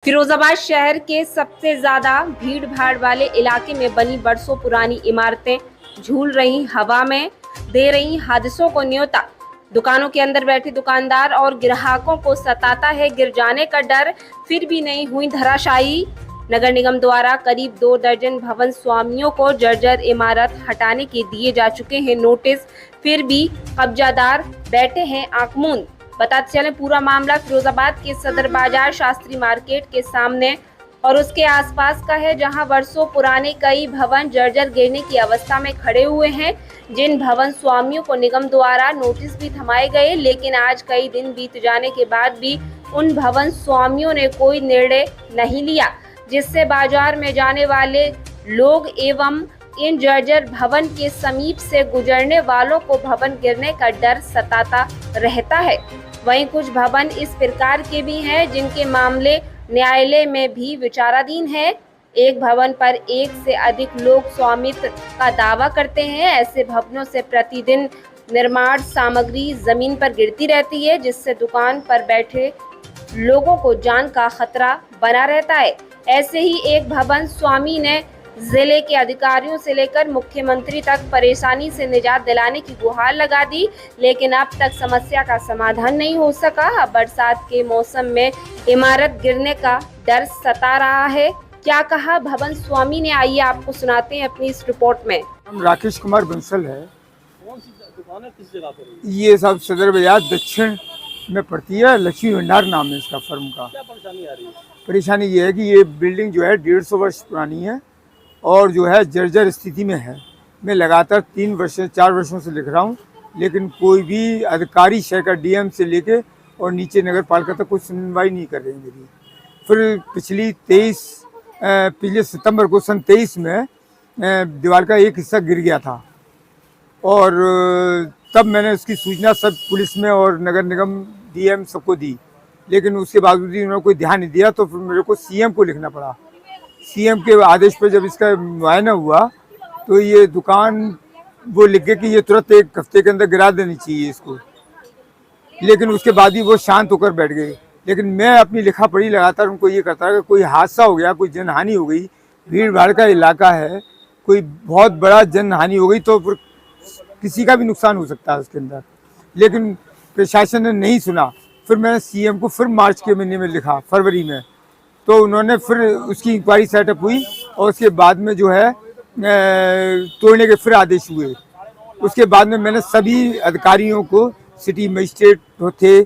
फिरोजाबाद शहर के सबसे ज्यादा भीड़ भाड़ वाले इलाके में बनी बरसों पुरानी इमारतें झूल रही हवा में, दे रही हादसों को न्योता। दुकानों के अंदर बैठे दुकानदार और ग्राहकों को सताता है गिर जाने का डर, फिर भी नहीं हुई धराशायी। नगर निगम द्वारा करीब 2 दर्जन भवन स्वामियों को जर्जर इमारत हटाने के दिए जा चुके हैं नोटिस, फिर भी कब्जादार बैठे हैं आंख मूंद। बताते चलें, पूरा मामला फिरोजाबाद के सदर बाजार शास्त्री मार्केट के सामने और उसके आसपास का है, जहां वर्षों पुराने कई भवन जर्जर गिरने की अवस्था में खड़े हुए हैं। जिन भवन स्वामियों को निगम द्वारा नोटिस भी थमाए गए, लेकिन आज कई दिन बीत जाने के बाद भी उन भवन स्वामियों ने कोई निर्णय नहीं लिया, जिससे बाजार में जाने वाले लोग एवं इन जर्जर भवन के समीप से गुजरने वालों को भवन गिरने का डर सताता रहता है। वहीं कुछ भवन इस प्रकार के भी हैं जिनके मामले न्यायालय में भी विचाराधीन है। एक भवन पर एक से अधिक लोग स्वामित्व का दावा करते हैं। ऐसे भवनों से प्रतिदिन निर्माण सामग्री जमीन पर गिरती रहती है, जिससे दुकान पर बैठे लोगों को जान का खतरा बना रहता है। ऐसे ही एक भवन स्वामी ने जिले के अधिकारियों से लेकर मुख्यमंत्री तक परेशानी से निजात दिलाने की गुहार लगा दी, लेकिन अब तक समस्या का समाधान नहीं हो सका। अब बरसात के मौसम में इमारत गिरने का डर सता रहा है। क्या कहा भवन स्वामी ने, आइए आपको सुनाते हैं अपनी इस रिपोर्ट में। राकेश कुमार बंसल है। कौन सी दुकान है, किस जगह पर? ये सब सदर बाजार दक्षिण में पड़ती है। लक्ष्मी भंडार नाम है इसका फर्म का। क्या परेशानी आ रही है? परेशानी ये है कि ये बिल्डिंग जो है 150 वर्ष पुरानी है और जो है जर्जर स्थिति में है। मैं लगातार 4 वर्षों से लिख रहा हूँ, लेकिन कोई भी अधिकारी शहर का डीएम से लेके और नीचे नगर पालिका तक कोई सुनवाई नहीं कर रही है मेरी। फिर पिछले सितंबर को सन 23 में दीवार का एक हिस्सा गिर गया था और तब मैंने उसकी सूचना सब पुलिस में और नगर निगम डीएम सबको दी, लेकिन उसके बावजूद भी उन्होंने कोई ध्यान नहीं दिया। तो फिर मेरे को सीएम को लिखना पड़ा। सीएम के आदेश पर जब इसका मुआयना हुआ तो ये दुकान वो लिख गए कि ये तुरंत 1 हफ्ते के अंदर गिरा देनी चाहिए इसको, लेकिन उसके बाद ही वो शांत होकर बैठ गए। लेकिन मैं अपनी लिखा पढ़ी लगातार उनको ये करता कि कोई हादसा हो गया, कोई जनहानि हो गई, भीड़ भाड़ का इलाका है, कोई बहुत बड़ा जनहानि हो गई तो फिर किसी का भी नुकसान हो सकता है उसके अंदर। लेकिन प्रशासन ने नहीं सुना। फिर मैंने सीएम को फिर मार्च के महीने में लिखा, फरवरी में, तो उन्होंने फिर उसकी इंक्वायरी सेटअप हुई और उसके बाद में जो है तोड़ने के फिर आदेश हुए। उसके बाद में मैंने सभी अधिकारियों को, सिटी मजिस्ट्रेट थे,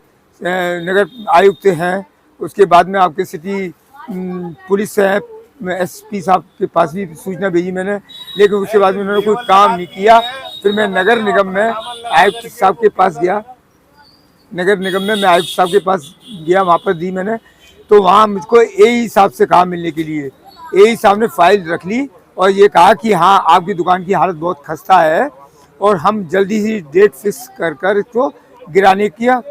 नगर आयुक्त हैं, उसके बाद में आपके सिटी पुलिस है, एसपी साहब के पास भी सूचना भेजी मैंने, लेकिन उसके बाद में उन्होंने कोई काम नहीं किया। फिर मैं नगर निगम में आयुक्त साहब के पास गया, वहाँ पर दी मैंने, तो वहाँ मुझको एई साहब से कहा मिलने के लिए। एई साहब ने फाइल रख ली और ये कहा कि हाँ, आपकी दुकान की हालत बहुत खस्ता है और हम जल्दी ही डेट फिक्स कर इसको गिराने का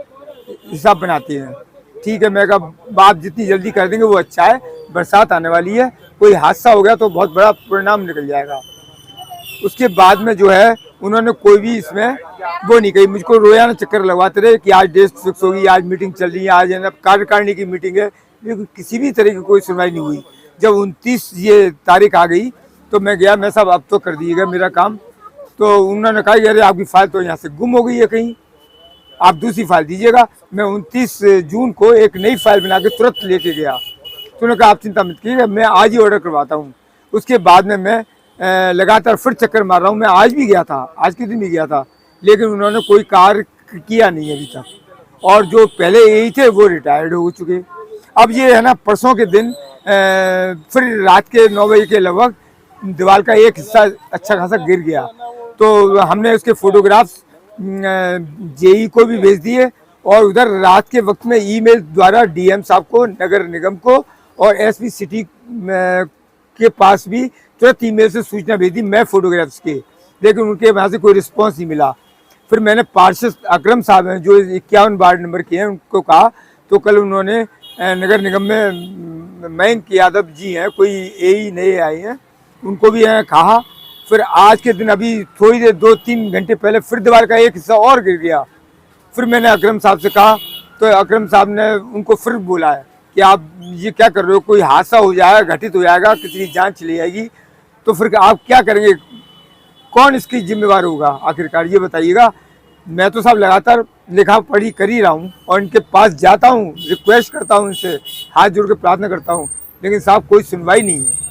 हिसाब बनाते हैं। ठीक है, मैं कहा आप जितनी जल्दी कर देंगे वो अच्छा है, बरसात आने वाली है, कोई हादसा हो गया तो बहुत बड़ा परिणाम निकल जाएगा। उसके बाद में जो है उन्होंने कोई भी इसमें वो नहीं कही, मुझको रोजाना चक्कर लगवाते रहे कि आज डेट फिक्स होगी, आज मीटिंग चल रही है, आज कार्यकारिणी की मीटिंग है, लेकिन किसी भी तरह की कोई सुनवाई नहीं हुई। जब 29 ये तारीख आ गई तो मैं गया, मैं साहब अब तो कर दिएगा मेरा काम। तो उन्होंने कहा अरे आपकी फाइल तो यहाँ से गुम हो गई है कहीं, आप दूसरी फाइल दीजिएगा। मैं 29 जून को एक नई फाइल बना के तुरंत लेके गया। तो उन्होंने कहा आप चिंता मत कीजिए, मैं आज ही ऑर्डर करवाता हूँ। उसके बाद में मैं लगातार फिर चक्कर मार रहा हूँ। मैं आज भी गया था, आज के दिन भी गया था, लेकिन उन्होंने कोई कार्य किया नहीं अभी तक। और जो पहले यही थे वो रिटायर्ड हो चुके। अब ये है ना, परसों के दिन फिर रात के 9 बजे के लगभग दीवार का एक हिस्सा अच्छा खासा गिर गया। तो हमने उसके फोटोग्राफ्स जेई को भी भेज दिए और उधर रात के वक्त में ईमेल द्वारा डीएम साहब को, नगर निगम को और एसपी सिटी के पास भी तुरंत ईमेल से सूचना भेज दी मैं फोटोग्राफ्स के, लेकिन उनके वहाँ से कोई रिस्पॉन्स नहीं मिला। फिर मैंने पार्षद अकरम साहब हैं जो 51 वार्ड नंबर के हैं, उनको कहा, तो कल उन्होंने नगर निगम में मयंक यादव जी हैं, कोई एई नए आए हैं, उनको भी कहा। फिर आज के दिन अभी थोड़ी देर 2-3 घंटे पहले फिर दीवार का एक हिस्सा और गिर गया। फिर मैंने अकरम साहब से कहा तो अकरम साहब ने उनको फिर बुलाया कि आप ये क्या कर रहे हो, कोई हादसा हो जाएगा, घटित हो जाएगा, किसी की जान चली जाएगी, तो फिर आप क्या करेंगे, कौन इसकी जिम्मेवार होगा आखिरकार, ये बताइएगा। मैं तो साहब लगातार लिखा पढ़ी कर ही रहा हूँ और इनके पास जाता हूँ, रिक्वेस्ट करता हूँ, इनसे हाथ जोड़ के प्रार्थना करता हूँ, लेकिन साहब कोई सुनवाई नहीं है।